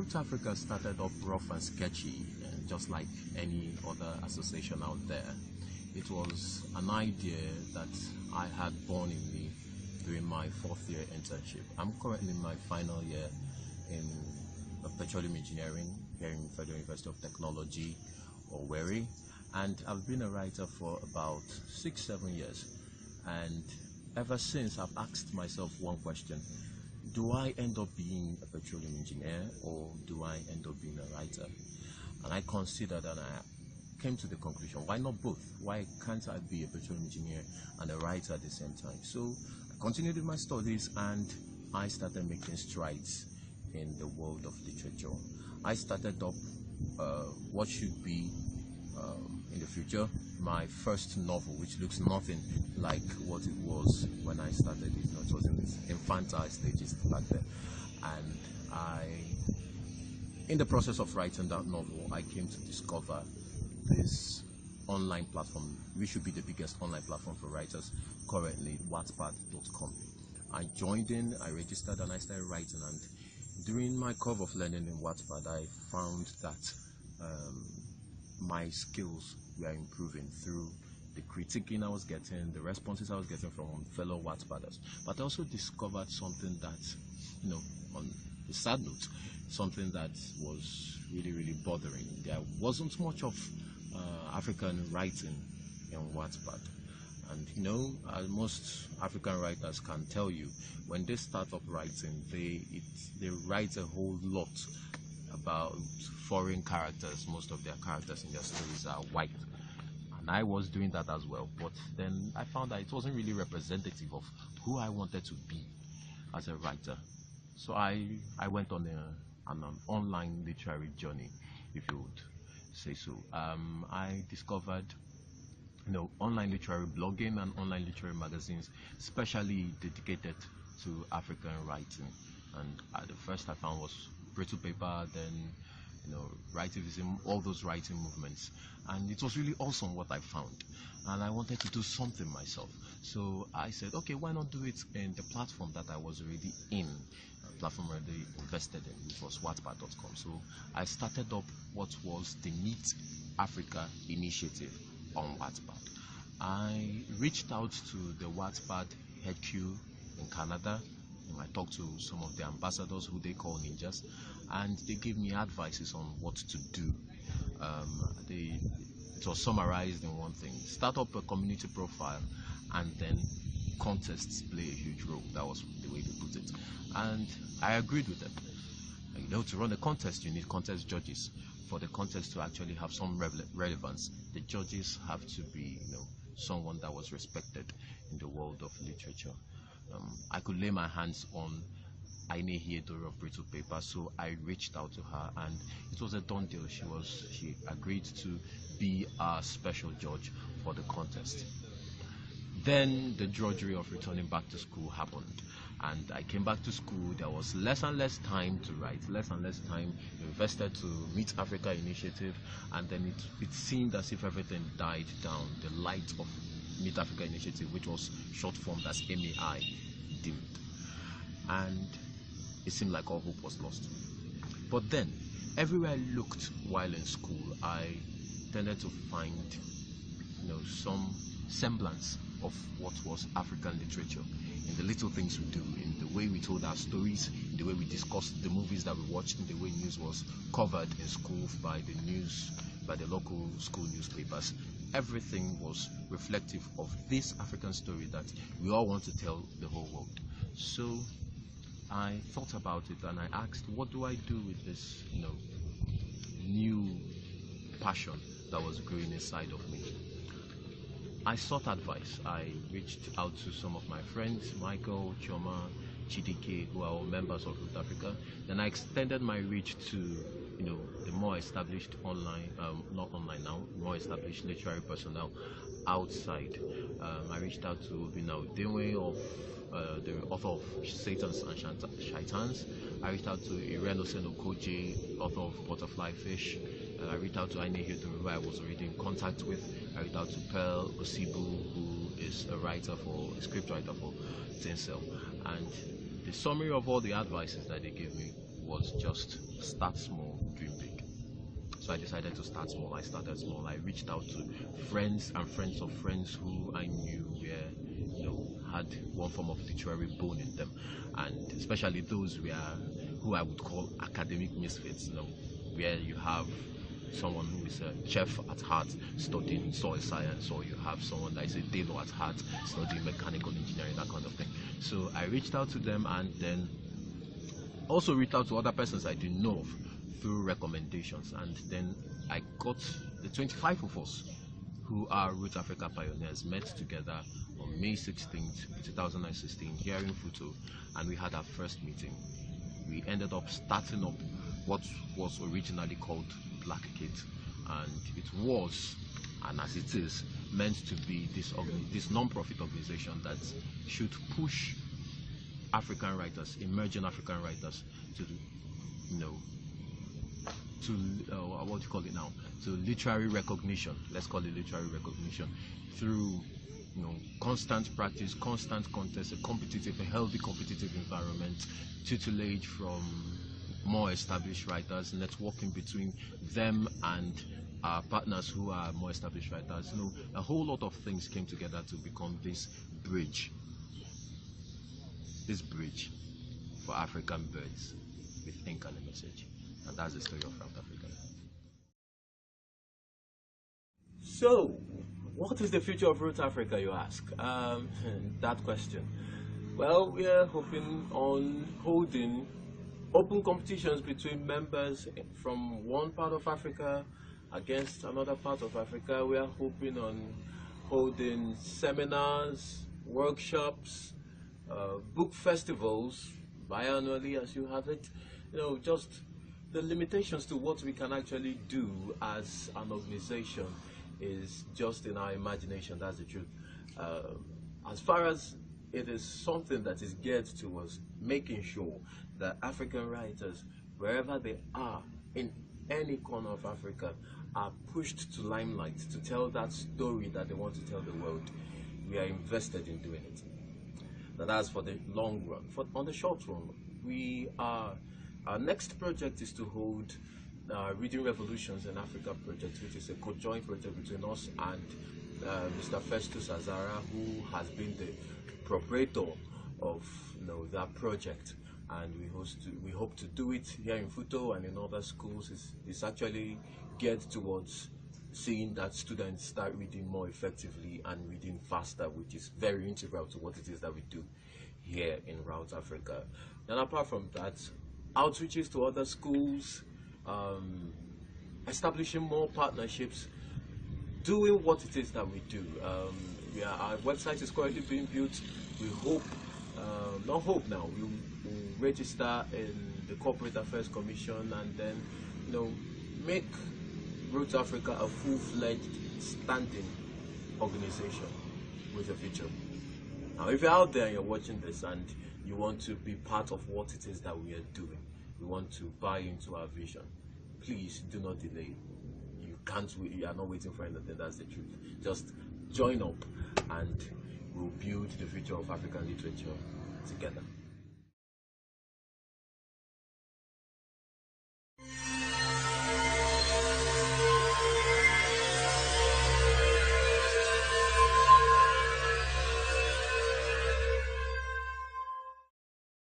Root Africa started up rough and sketchy, just like any other association out there. It was an idea that I had born in me during my 4th year internship. I'm currently in my final year in petroleum engineering here in Federal University of Technology, Owerri, and I've been a writer for about 6-7 years. And ever since, I've asked myself one question: do I end up being a petroleum engineer, or do I end up being a writer? And I considered, and I came to the conclusion, why not both? Why can't I be a petroleum engineer and a writer at the same time? So I continued with my studies, and I started making strides in the world of literature. I started up what should be in the future my first novel, which looks nothing like what it was when I started it. It was in its infantile stages back then. And in the process of writing that novel, I came to discover this online platform, which should be the biggest online platform for writers currently, Wattpad.com. I joined in, I registered, and I started writing. And during my curve of learning in Wattpad, I found that my skills were improving through the critiquing I was getting, the responses I was getting from fellow Wattpadders. But I also discovered something that, on a sad note, something that was really bothering. There wasn't much of African writing in Wattpad. And as most African writers can tell you, when they start up writing, they write a whole lot about foreign characters. Most of their characters in their stories are white, and I was doing that as well. But then I found that it wasn't really representative of who I wanted to be as a writer. So I went on an online literary journey, if you would say so. I discovered online literary blogging and online literary magazines, specially dedicated to African writing. And the first I found was Brittle Paper, then writivism, all those writing movements. And it was really awesome what I found, and I wanted to do something myself. So I said, okay, why not do it in the platform that I was already in, a platform already invested in, which was Wattpad.com. So I started up what was the Meet Africa initiative on Wattpad. I reached out to the Wattpad HQ in Canada, and I talked to some of the ambassadors, who they call ninjas, and they gave me advices on what to do. It was summarized in one thing: start up a community profile, and then contests play a huge role. That was the way they put it, and I agreed with them. To run a contest, you need contest judges. For the contest to actually have some relevance, the judges have to be someone that was respected in the world of literature. I could lay my hands on Aine Hiedore of Brittle Paper, so I reached out to her, and it was a done deal. She agreed to be our special judge for the contest. Then the drudgery of returning back to school happened, and I came back to school. There was less and less time to write, less and less time invested to Meet Africa initiative, and then it seemed as if everything died down. The light of Meet Africa initiative, which was short formed as MEI, dimmed, and it seemed like all hope was lost. But then, everywhere I looked while in school, I tended to find some semblance of what was African literature, in the little things we do, in the way we told our stories, in the way we discussed the movies that we watched, in the way news was covered in school by the local school newspapers. Everything was reflective of this African story that we all want to tell the whole world. So I thought about it, and I asked, what do I do with this new passion that was growing inside of me? I sought advice. I reached out to some of my friends, Michael, Choma, Chidike, who are all members of Root Africa. Then I extended my reach to the more established online, not online now, more established literary personnel outside. I reached out to Obina Udenwe, the author of Satans and Shaitans. I reached out to Irene Osenokoje, author of Butterfly Fish. I reached out to Aine Hiedore, who I was already in contact with. I reached out to Pearl Osibu, who is a script writer for Tinsel. And the summary of all the advices that they gave me was just start small, dream big. So I decided to start small. I started small. I reached out to friends and friends of friends who I knew had one form of literary bone in them, and especially those who I would call academic misfits. Where you have someone who is a chef at heart studying soil science, or you have someone that is a tailor at heart studying mechanical engineering, that kind of thing. So I reached out to them, and then also reached out to other persons I didn't know of through recommendations, and then I got the 25 of us who are Root Africa pioneers met together on May 16th, 2016 here in Futo, and we had our first meeting. We ended up starting up what was originally called Black Kit, and it was, and as it is, meant to be this non-profit organization that should push African writers, emerging African writers, to what do you call it now? To literary recognition. Let's call it literary recognition through constant practice, constant contest, a healthy competitive environment, tutelage from more established writers, networking between them and our partners who are more established writers. A whole lot of things came together to become this bridge for African birds with ink and a message. And that's the story of Root Africa. So, what is the future of Root Africa, you ask? That question. Well, we are hoping on holding open competitions between members from one part of Africa against another part of Africa. We are hoping on holding seminars, workshops, book festivals, biannually as you have it. Just the limitations to what we can actually do as an organization is just in our imagination. That's the truth. As far as it is something that is geared towards making sure that African writers, wherever they are in any corner of Africa, are pushed to limelight to tell that story that they want to tell the world. We are invested in doing it. Now that's for the long run. On the short run, our next project is to hold Reading Revolutions in Africa project, which is a co-joint project between us and Mr. Festus Azara, who has been the proprietor of that project, and we hope to do it here in Futo and in other schools. It's actually geared towards seeing that students start reading more effectively and reading faster, which is very integral to what it is that we do here in Root Africa. And apart from that, outreaches to other schools, establishing more partnerships, doing what it is that we do. Our website is currently being built. We hope, we'll register in the Corporate Affairs Commission, and then make Root Africa a full-fledged standing organization with a future. Now, if you're out there and you're watching this and you want to be part of what it is that we are doing, we want to buy into our vision, please do not delay. You are not waiting for anything. That's the truth. Just join up and we'll build the future of African literature together.